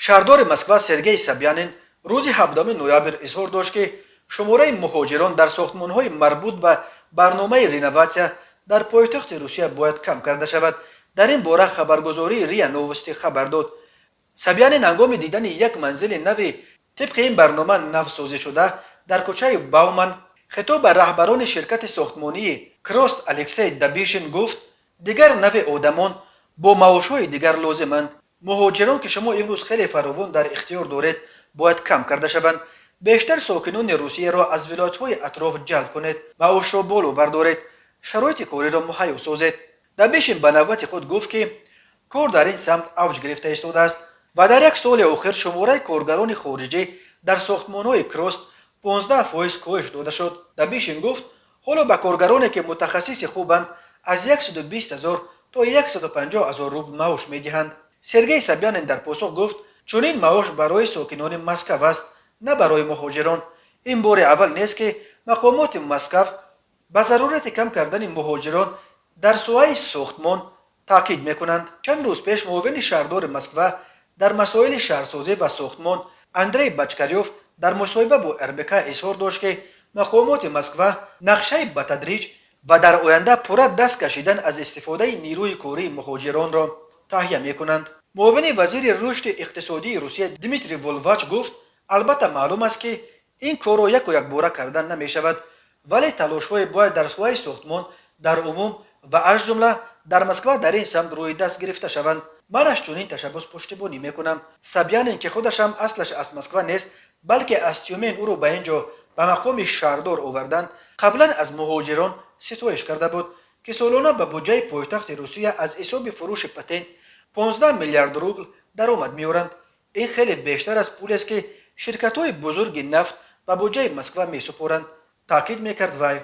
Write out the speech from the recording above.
شهردار مسکو سرگئی سابیانین روز 17 نوامبر اظهار داشت که شماره مهاجران در ساختمان‌های مربوط به برنامه رینوواسیا در پایتخت روسیه باید کم کرده شود. در این باره خبرگزاری ریا نووستی خبر داد. سابیانین هنگام دیدن یک منزل نو طبق این برنامه نوسازی شده در کوچه باومن خطاب به رهبران شرکت ساختمانی کراست الکسی دبیشن گفت دیگر نو آدمان با معاش‌های دیگر لازمند. مهاجران که شما امروز خیلی فراوان در اختیار دارید باید کم کرده شوند. بیشتر ساکنان روسیه را از ولایت‌های اطراف جلب کنید و آنها را بالا بردارید. شرایط کاری را مهیا سازید. دبیشن به نوبت خود گفت که کار در این سمت اوج گرفته ایستاده است و در یک سال اخیر شماره کارگران خارجی در ساختمان‌های کراست 15% کاهش داده شد. دبیشن گفت حالا به کارگرانی که متخصص خوبند از 120,000 تا 150,000 روبل معاش می‌دهند. سرگئی سابیانین در پاسخ گفت چون این معاش برای ساکنان مسکو است نه برای مهاجران. این بار اول نیست که مقامات مسکو به ضرورت کم کردن مهاجران در سوای ساختمان تاکید میکنند. چند روز پیش معاون شهردار مسکو در مسائل شهرسازی و ساختمان اندری بچکاریوف در مصاحبه با اربکا اظهار داشت که مقامات مسکو نقشه به تدریج و در آینده پورا دست کشیدن از استفاده نیروی کاری مهاجران را تهیه میکنند. معاون وزیر رشد اقتصادی روسیه دیمیتری ولواچ گفت البته معلوم است که این کار را یک و یک باره کردن نمی شود ولی تلاش‌های باید در سوای ساختمان در عموم و از جمله در مسکو در این سمت روی دست گرفته شوند. من از چنین تشبس پشتیبانی میکنم. سابیانین که خودش هم اصلش از مسکو نیست بلکه از تیومن او را به اینجا به مقام شهردار آوردند قبلا از مهاجران ستایش کرده بود که سالانه به بودجه پایتخت روسیه از حساب فروش پتنت 15 میلیارد روبل درآمد می‌آورند. این خیلی بیشتر از پولی است که شرکت‌های بزرگ نفت و بودجه مسکو می‌سپارند. تاکید می‌کرد وی.